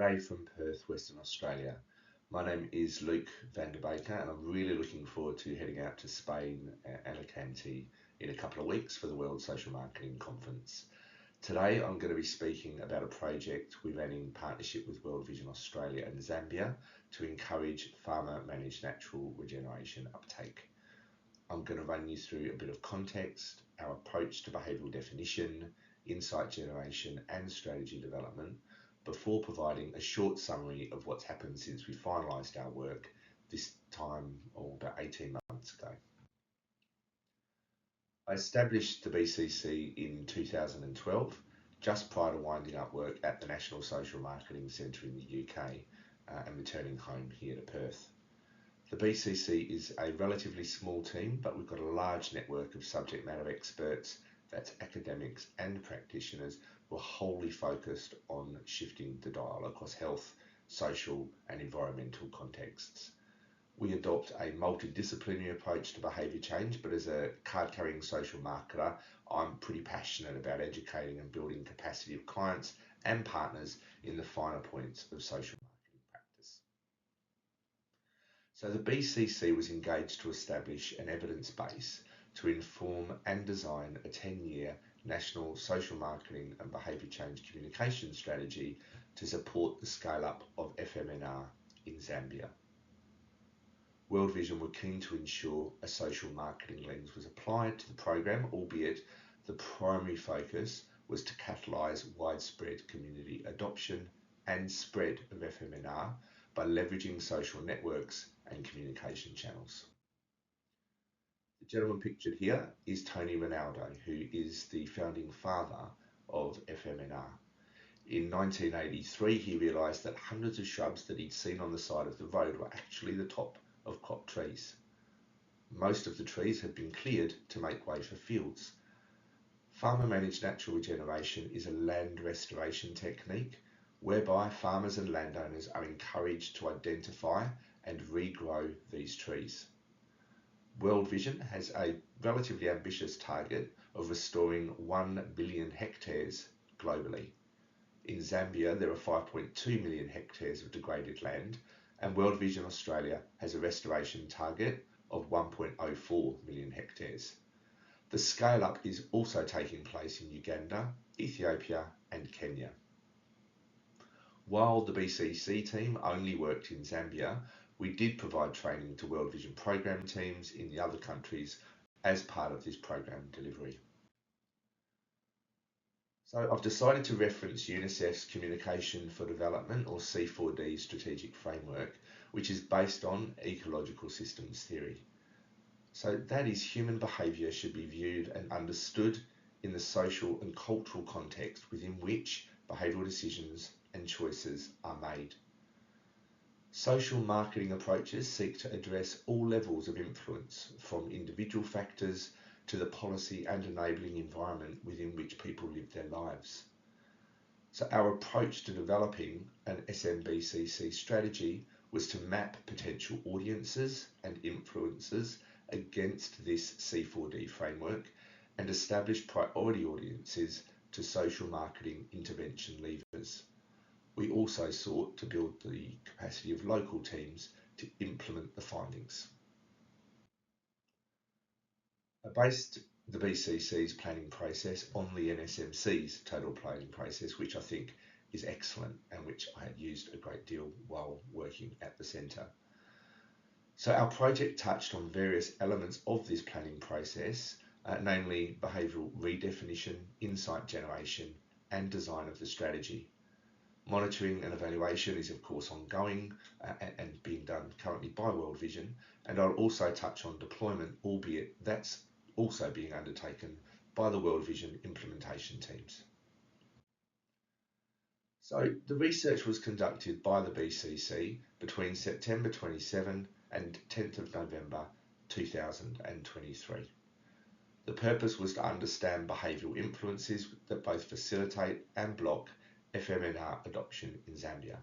G'day from Perth, Western Australia. My name is Luke van der Beeke and I'm really looking forward to heading out to Spain and Alicante in a couple of weeks for the World Social Marketing Conference. Today I'm going to be speaking about a project we ran in partnership with World Vision Australia and Zambia to encourage Farmer Managed Natural Regeneration uptake. I'm going to run you through a bit of context, our approach to behavioural definition, insight generation and strategy development, before providing a short summary of what's happened since we finalised our work this time, about 18 months ago. I established the BCC in 2012, just prior to winding up work at the National Social Marketing Centre in the UK and returning home here to Perth. The BCC is a relatively small team, but we've got a large network of subject matter experts, that's academics and practitioners, who are wholly focused on shifting the dial across health, social and environmental contexts. We adopt a multidisciplinary approach to behaviour change, but as a card-carrying social marketer, I'm pretty passionate about educating and building capacity of clients and partners in the finer points of social marketing practice. So the BCC was engaged to establish an evidence base to inform and design a 10-year National Social Marketing and Behaviour Change Communication Strategy to support the scale-up of FMNR in Zambia. World Vision were keen to ensure a social marketing lens was applied to the program, albeit the primary focus was to catalyse widespread community adoption and spread of FMNR by leveraging social networks and communication channels. The gentleman pictured here is Tony Ronaldo, who is the founding father of FMNR. In 1983, he realised that hundreds of shrubs that he'd seen on the side of the road were actually the top of crop trees. Most of the trees had been cleared to make way for fields. Farmer Managed Natural Regeneration is a land restoration technique whereby farmers and landowners are encouraged to identify and regrow these trees. World Vision has a relatively ambitious target of restoring 1 billion hectares globally. In Zambia, there are 5.2 million hectares of degraded land, and World Vision Australia has a restoration target of 1.04 million hectares. The scale-up is also taking place in Uganda, Ethiopia, and Kenya. While the BCC team only worked in Zambia, we did provide training to World Vision program teams in the other countries as part of this program delivery. So I've decided to reference UNICEF's Communication for Development, or C4D, strategic framework, which is based on ecological systems theory. So that is, human behaviour should be viewed and understood in the social and cultural context within which behavioural decisions and choices are made. Social marketing approaches seek to address all levels of influence, from individual factors to the policy and enabling environment within which people live their lives. So our approach to developing an SMBC strategy was to map potential audiences and influencers against this C4D framework and establish priority audiences to social marketing intervention levers. We also sought to build the capacity of local teams to implement the findings. I based the BCC's planning process on the NSMC's total planning process, which I think is excellent and which I had used a great deal while working at the centre. So our project touched on various elements of this planning process, namely behavioural redefinition, insight generation and design of the strategy. Monitoring and evaluation is of course ongoing and being done currently by World Vision, and I'll also touch on deployment, albeit that's also being undertaken by the World Vision implementation teams. So the research was conducted by the BCC between September 27 and 10th of November 2023. The purpose was to understand behavioural influences that both facilitate and block FMNR adoption in Zambia.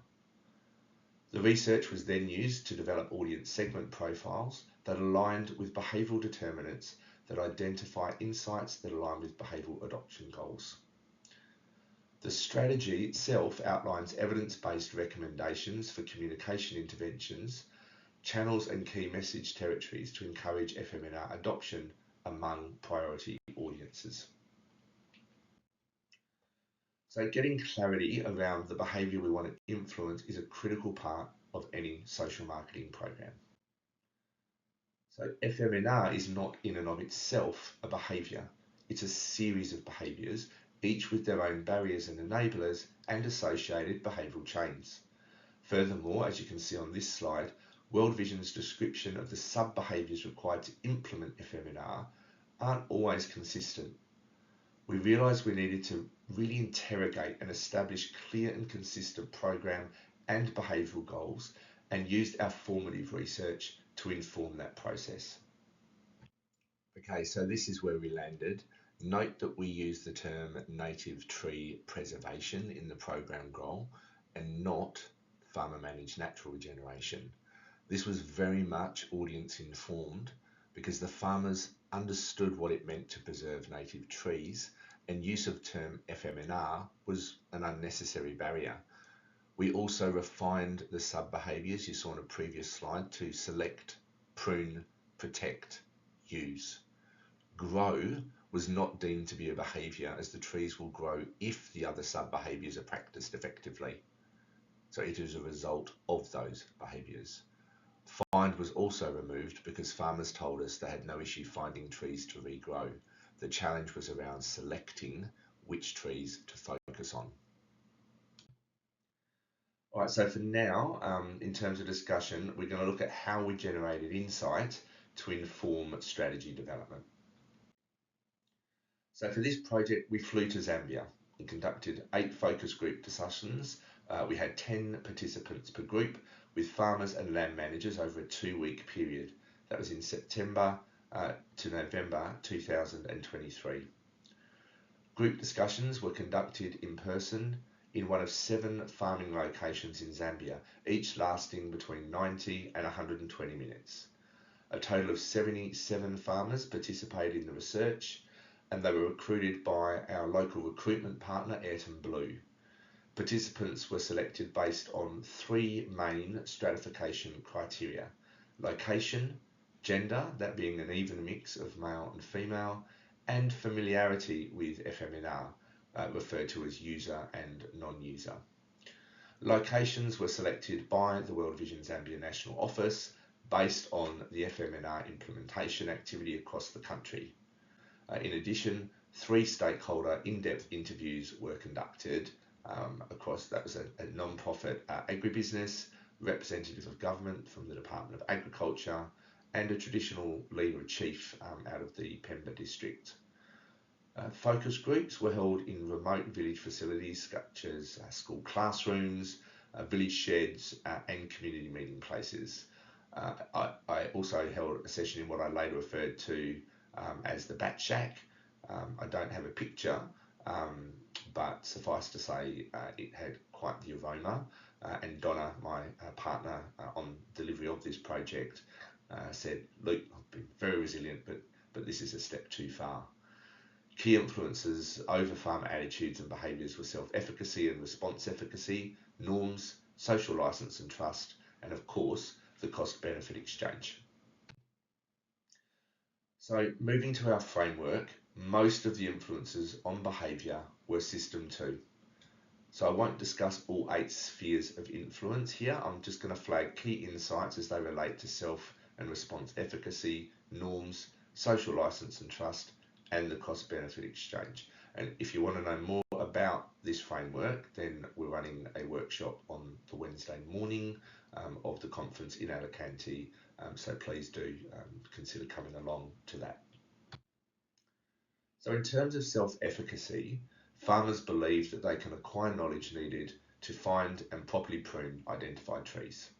The research was then used to develop audience segment profiles that aligned with behavioural determinants that identify insights that align with behavioural adoption goals. The strategy itself outlines evidence-based recommendations for communication interventions, channels and key message territories to encourage FMNR adoption among priority audiences. So getting clarity around the behaviour we want to influence is a critical part of any social marketing program. So FMNR is not in and of itself a behaviour. It's a series of behaviours, each with their own barriers and enablers and associated behavioural chains. Furthermore, as you can see on this slide, World Vision's description of the sub-behaviours required to implement FMNR aren't always consistent. We realised we needed to really interrogate and establish clear and consistent program and behavioural goals, and used our formative research to inform that process. Okay, so this is where we landed. Note that we use the term native tree preservation in the program goal and not farmer managed natural regeneration. This was very much audience informed because the farmers understood what it meant to preserve native trees, and use of term FMNR was an unnecessary barrier. We also refined the sub-behaviours you saw on a previous slide to select, prune, protect, use. Grow was not deemed to be a behaviour, as the trees will grow if the other sub-behaviours are practiced effectively. So it is a result of those behaviours. Find was also removed because farmers told us they had no issue finding trees to regrow. The challenge was around selecting which trees to focus on. All right, so for now, in terms of discussion, we're going to look at how we generated insight to inform strategy development. So for this project, we flew to Zambia and conducted 8 focus group discussions. We had 10 participants per group with farmers and land managers over a 2-week period. That was in September to November 2023. Group discussions were conducted in person in one of 7 farming locations in Zambia, each lasting between 90 and 120 minutes. A total of 77 farmers participated in the research, and they were recruited by our local recruitment partner, Ayrton Blue. Participants were selected based on 3 main stratification criteria: location, gender, that being an even mix of male and female, and familiarity with FMNR, referred to as user and non-user. Locations were selected by the World Vision Zambia National Office based on the FMNR implementation activity across the country. In addition, 3 stakeholder in-depth interviews were conducted across, that was a non-profit agribusiness, representative of government from the Department of Agriculture, and a traditional leader chief out of the Pemba district. Focus groups were held in remote village facilities such as school classrooms, village sheds, and community meeting places. I also held a session in what I later referred to as the Bat Shack. I don't have a picture, but suffice to say it had quite the aroma, and Donna, my partner on delivery of this project, said, "Luke, I've been very resilient, but this is a step too far." Key influences over farmer attitudes and behaviours were self-efficacy and response efficacy, norms, social licence and trust, and of course, the cost-benefit exchange. So moving to our framework, most of the influences on behaviour were System 2. So I won't discuss all 8 spheres of influence here. I'm just going to flag key insights as they relate to self and response efficacy, norms, social licence and trust, and the cost-benefit exchange. And if you want to know more about this framework, then we're running a workshop on the Wednesday morning of the conference in Alicante, so please do consider coming along to that. So in terms of self-efficacy, farmers believe that they can acquire knowledge needed to find and properly prune identified trees.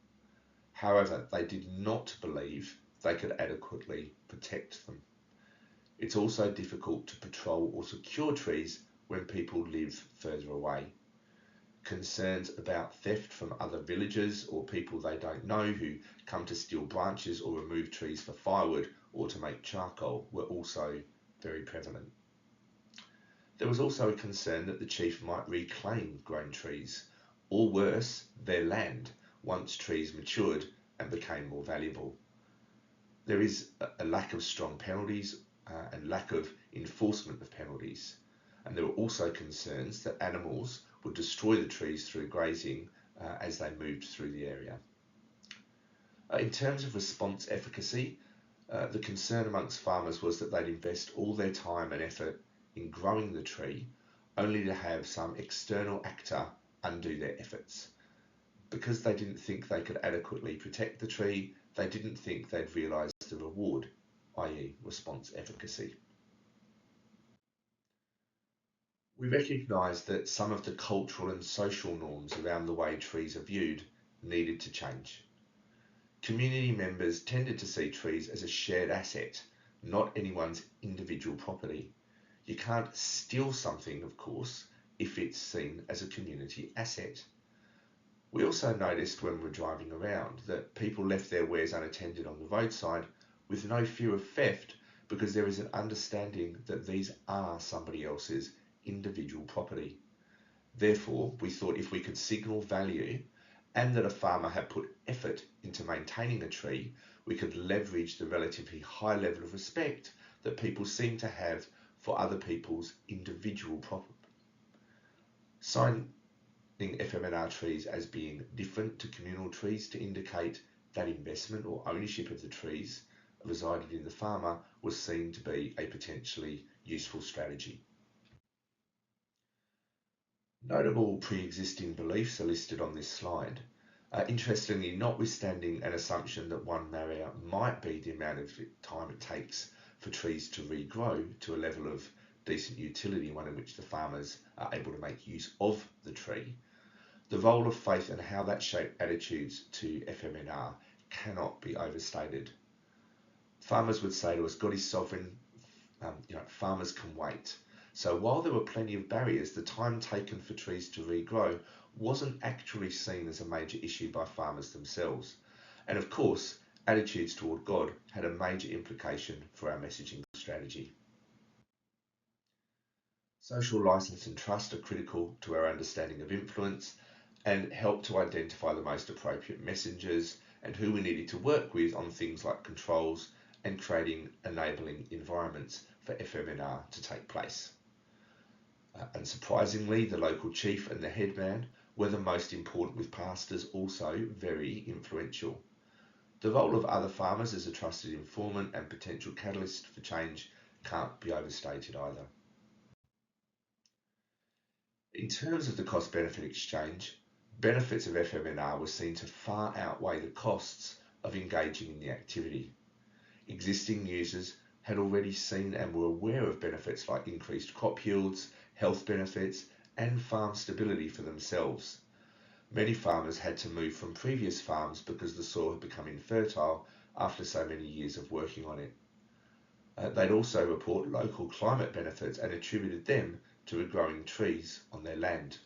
However, they did not believe they could adequately protect them. It's also difficult to patrol or secure trees when people live further away. Concerns about theft from other villagers or people they don't know who come to steal branches or remove trees for firewood or to make charcoal were also very prevalent. there was also a concern that the chief might reclaim grown trees, or worse, their land, once trees matured and became more valuable. There is a lack of strong penalties and lack of enforcement of penalties. And there were also concerns that animals would destroy the trees through grazing as they moved through the area. In terms of response efficacy, the concern amongst farmers was that they'd invest all their time and effort in growing the tree, only to have some external actor undo their efforts. Because they didn't think they could adequately protect the tree, they didn't think they'd realise the reward, i.e. response efficacy. We recognise that some of the cultural and social norms around the way trees are viewed needed to change. Community members tended to see trees as a shared asset, not anyone's individual property. You can't steal something, of course, if it's seen as a community asset. We also noticed when we were driving around that people left their wares unattended on the roadside with no fear of theft, because there is an understanding that these are somebody else's individual property. Therefore, we thought if we could signal value and that a farmer had put effort into maintaining a tree, we could leverage the relatively high level of respect that people seem to have for other people's individual property. Signing FMNR trees as being different to communal trees to indicate that investment or ownership of the trees resided in the farmer was seen to be a potentially useful strategy. Notable pre-existing beliefs are listed on this slide. Interestingly, notwithstanding an assumption that one barrier might be the amount of time it takes for trees to regrow to a level of decent utility, one in which the farmers are able to make use of the tree, the role of faith and how that shaped attitudes to FMNR cannot be overstated. Farmers would say to us, God is sovereign, farmers can wait. So while there were plenty of barriers, the time taken for trees to regrow wasn't actually seen as a major issue by farmers themselves. And of course, attitudes toward God had a major implication for our messaging strategy. Social license and trust are critical to our understanding of influence and help to identify the most appropriate messengers and who we needed to work with on things like controls and creating enabling environments for FMNR to take place. Unsurprisingly, the local chief and the headman were the most important, with pastors also very influential. The role of other farmers as a trusted informant and potential catalyst for change can't be overstated either. In terms of the cost-benefit exchange, benefits of FMNR were seen to far outweigh the costs of engaging in the activity. Existing users had already seen and were aware of benefits like increased crop yields, health benefits, and farm stability for themselves. Many farmers had to move from previous farms because the soil had become infertile after so many years of working on it. They'd also report local climate benefits and attributed them to regrowing trees on their land.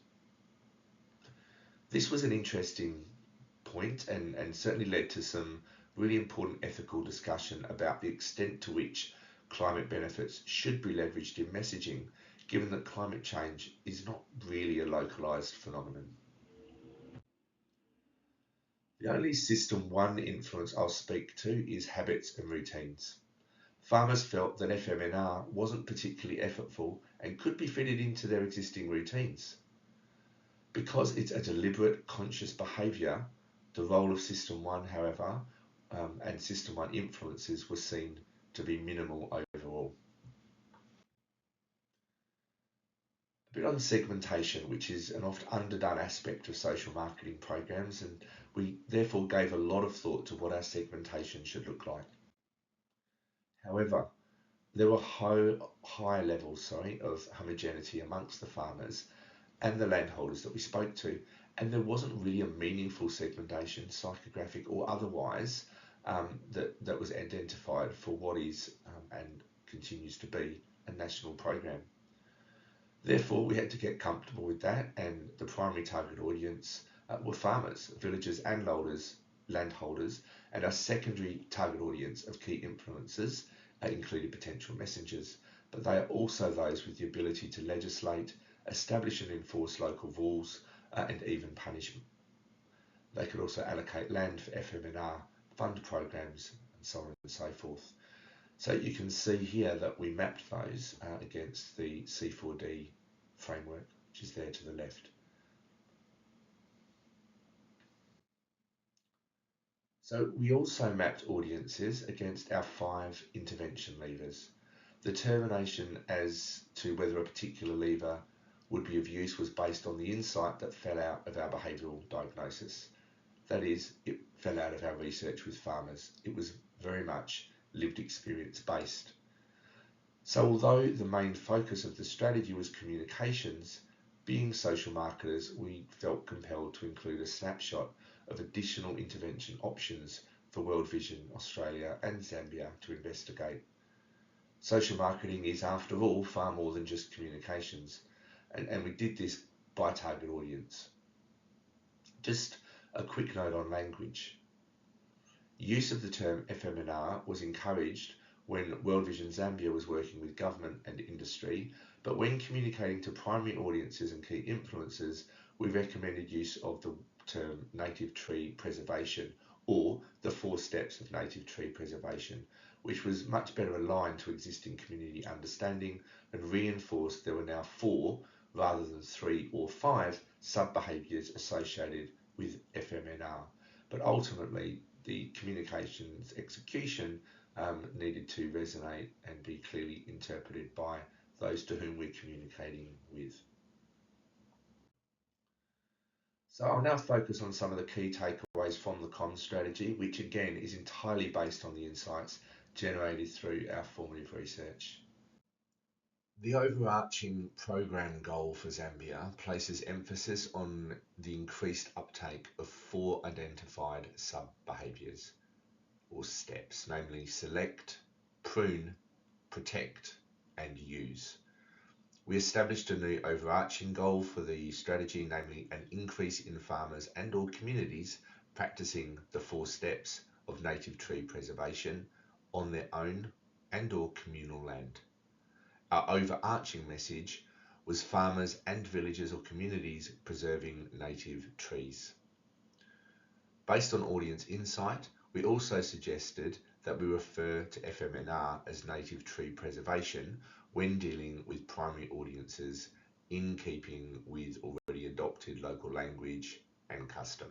This was an interesting point and certainly led to some really important ethical discussion about the extent to which climate benefits should be leveraged in messaging, given that climate change is not really a localised phenomenon. The only System 1 influence I'll speak to is habits and routines. Farmers felt that FMNR wasn't particularly effortful and could be fitted into their existing routines. Because it's a deliberate, conscious behaviour, the role of System 1, however, and System 1 influences were seen to be minimal overall. A bit on segmentation, which is an oft underdone aspect of social marketing programs, and we therefore gave a lot of thought to what our segmentation should look like. However, there were high levels of homogeneity amongst the farmers and the landholders that we spoke to, and there wasn't really a meaningful segmentation, psychographic or otherwise, that was identified for what is and continues to be a national program. Therefore, we had to get comfortable with that, and the primary target audience were farmers, villagers and landholders, and our secondary target audience of key influencers included potential messengers. but they are also those with the ability to legislate, establish and enforce local rules, and even punishment. They could also allocate land for FMNR, fund programs, and so on and so forth. So you can see here that we mapped those against the C4D framework, which is there to the left. So we also mapped audiences against our 5 intervention levers. The determination as to whether a particular lever would be of use was based on the insight that fell out of our behavioural diagnosis. That is, it fell out of our research with farmers. It was very much lived experience based. So although the main focus of the strategy was communications, being social marketers, we felt compelled to include a snapshot of additional intervention options for World Vision Australia and Zambia to investigate. Social marketing is, after all, far more than just communications, and we did this by target audience. Just a quick note on language. Use of the term FMNR was encouraged when World Vision Zambia was working with government and industry, but when communicating to primary audiences and key influencers, we recommended use of the term native tree preservation, or the 4 steps of native tree preservation, which was much better aligned to existing community understanding and reinforced there were now 4 rather than 3 or 5 sub-behaviours associated with FMNR. But ultimately, the communications execution needed to resonate and be clearly interpreted by those to whom we're communicating with. So I'll now focus on some of the key takeaways from the comms strategy, which again is entirely based on the insights generated through our formative research. The overarching program goal for Zambia places emphasis on the increased uptake of 4 identified sub-behaviours or steps, namely select, prune, protect, and use. We established a new overarching goal for the strategy, namely an increase in farmers and or communities practicing the 4 steps of native tree preservation on their own and or communal land. Our overarching message was farmers and villages or communities preserving native trees. Based on audience insight, we also suggested that we refer to FMNR as native tree preservation when dealing with primary audiences in keeping with already adopted local language and custom.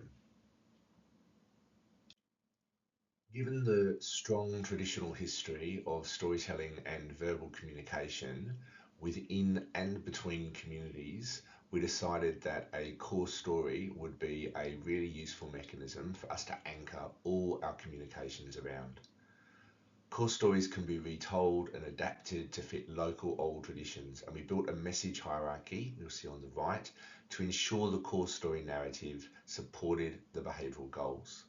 Given the strong traditional history of storytelling and verbal communication within and between communities, we decided that a core story would be a really useful mechanism for us to anchor all our communications around. Core stories can be retold and adapted to fit local old traditions, and we built a message hierarchy, you'll see on the right, to ensure the core story narrative supported the behavioural goals.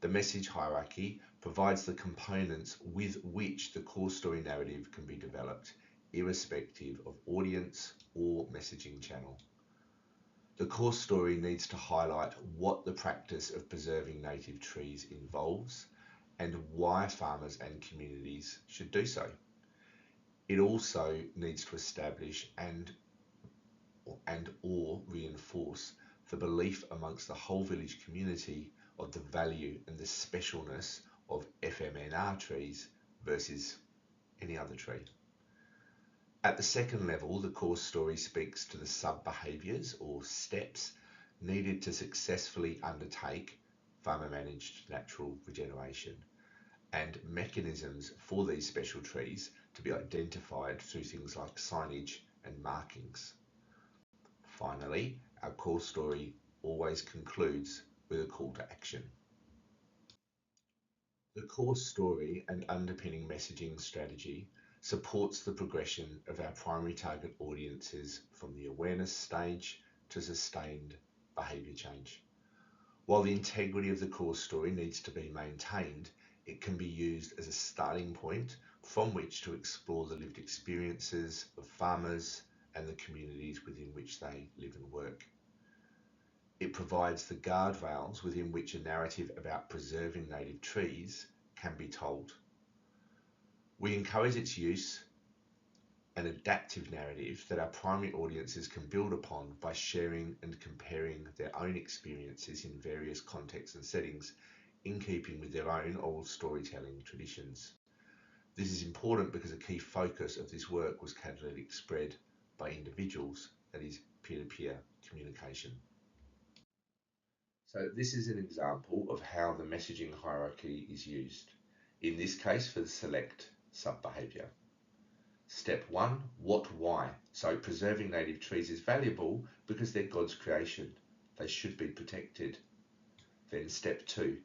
The message hierarchy provides the components with which the core story narrative can be developed, irrespective of audience or messaging channel. The core story needs to highlight what the practice of preserving native trees involves and why farmers and communities should do so. It also needs to establish and or reinforce the belief amongst the whole village community of the value and the specialness of FMNR trees versus any other tree. At the second level, the core story speaks to the sub-behaviours or steps needed to successfully undertake Farmer Managed Natural Regeneration and mechanisms for these special trees to be identified through things like signage and markings. Finally, our core story always concludes with a call to action. The core story and underpinning messaging strategy supports the progression of our primary target audiences from the awareness stage to sustained behaviour change. While the integrity of the core story needs to be maintained, it can be used as a starting point from which to explore the lived experiences of farmers and the communities within which they live and work. It provides the guardrails within which a narrative about preserving native trees can be told. We encourage its use an adaptive narrative that our primary audiences can build upon by sharing and comparing their own experiences in various contexts and settings in keeping with their own old storytelling traditions. This is important because a key focus of this work was catalytic spread by individuals, that is peer-to-peer communication. So this is an example of how the messaging hierarchy is used, in this case for the select sub-behaviour. Step 1, what, why? So preserving native trees is valuable because they're God's creation. They should be protected. Then step 2,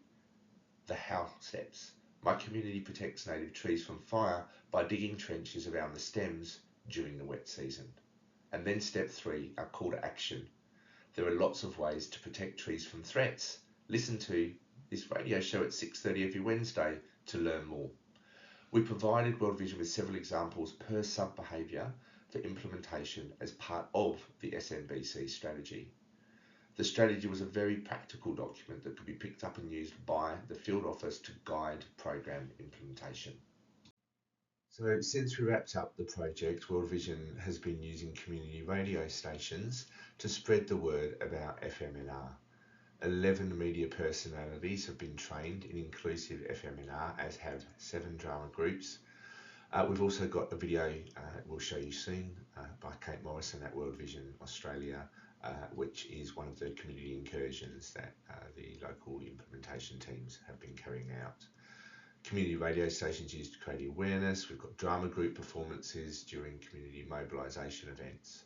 the how steps. My community protects native trees from fire by digging trenches around the stems during the wet season. And then step 3, our call to action. There are lots of ways to protect trees from threats. Listen to this radio show at 6:30 every Wednesday to learn more. We provided World Vision with several examples per sub-behaviour for implementation as part of the SMBC strategy. The strategy was a very practical document that could be picked up and used by the field office to guide program implementation. So since we wrapped up the project, World Vision has been using community radio stations to spread the word about FMNR. 11 media personalities have been trained in inclusive FMNR, as have 7 drama groups. We've also got a video we'll show you soon by Kate Morrison at World Vision Australia, which is one of the community incursions that the local implementation teams have been carrying out. Community radio stations used to create awareness. We've got drama group performances during community mobilisation events.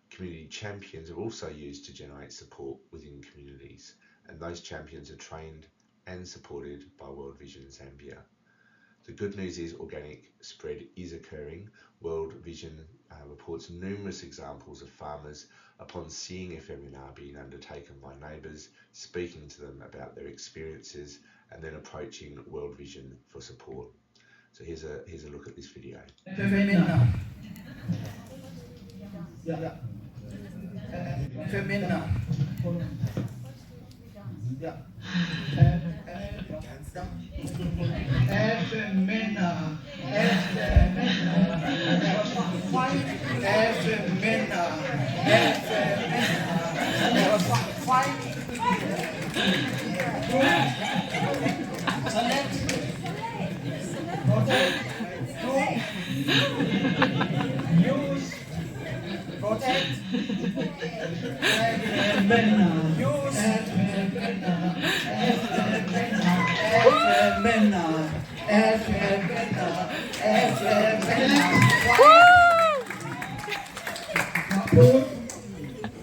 Community champions are also used to generate support within communities, and those champions are trained and supported by World Vision Zambia. The good news is organic spread is occurring. World Vision reports numerous examples of farmers, upon seeing FMNR being undertaken by neighbours, speaking to them about their experiences and then approaching World Vision for support. So here's a look at this video. FMNR. Yeah. FMNR. Yeah. FMNR.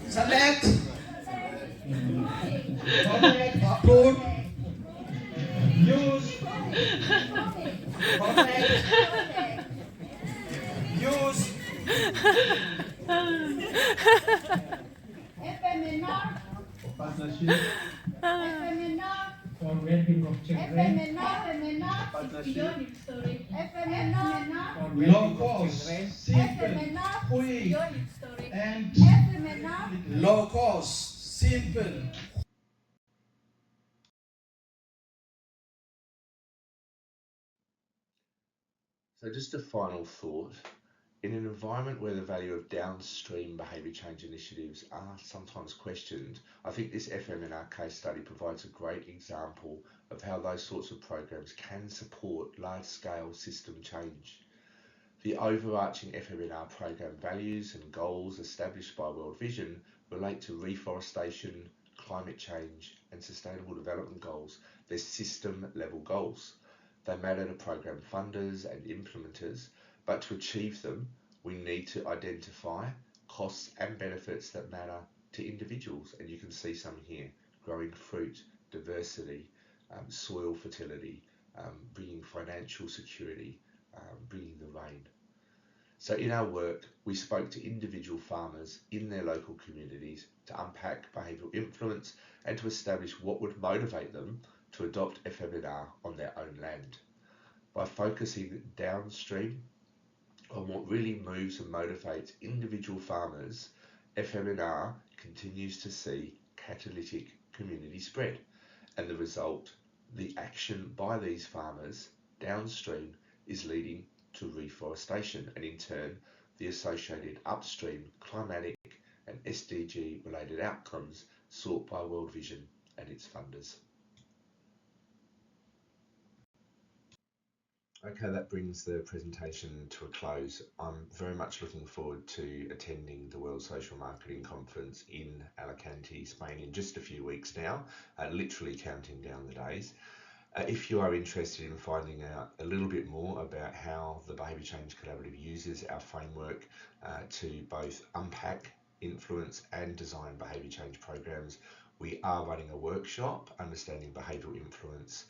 Select. Upload. Use. Protect. Use. FMNR. Partnership. FMNR. For well-being of children. FMNR. Partnership. FMNR. Low cost. Simple. Quick. And low cost. Simple. So just a final thought. In an environment where the value of downstream behaviour change initiatives are sometimes questioned, I think this FMNR case study provides a great example of how those sorts of programs can support large-scale system change. The overarching FMNR program values and goals established by World Vision relate to reforestation, climate change and sustainable development goals. They're system-level goals. They matter to program funders and implementers, but to achieve them, we need to identify costs and benefits that matter to individuals. And you can see some here: growing fruit, diversity, soil fertility, bringing financial security, bringing the rain. So in our work, we spoke to individual farmers in their local communities to unpack behavioural influence and to establish what would motivate them to adopt FMNR on their own land. By focusing downstream on what really moves and motivates individual farmers, FMNR continues to see catalytic community spread, and the result, the action by these farmers downstream, is leading to reforestation, and in turn the associated upstream climatic and SDG related outcomes sought by World Vision and its funders. Okay, that brings the presentation to a close. I'm very much looking forward to attending the World Social Marketing Conference in Alicante, Spain in just a few weeks now, literally counting down the days. If you are interested in finding out a little bit more about how the Behaviour Change Collaborative uses our framework to both unpack, influence and design behaviour change programs, we are running a workshop, Understanding Behavioural Influence,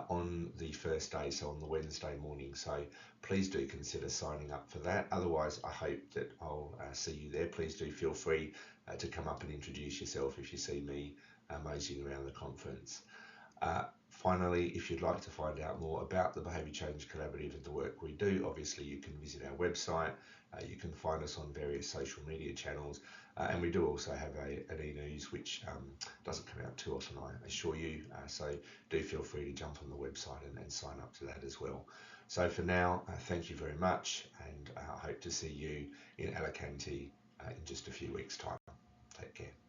on the first day, so on the Wednesday morning. So please do consider signing up for that. Otherwise, I hope that I'll see you there. Please do feel free to come up and introduce yourself if you see me moseying around the conference. Finally, if you'd like to find out more about the Behaviour Change Collaborative and the work we do, obviously you can visit our website. You can find us on various social media channels, and we do also have an e-news which doesn't come out too often, I assure you, so do feel free to jump on the website and sign up to that as well. So for now, thank you very much, and I hope to see you in Alicante in just a few weeks' time. Take care.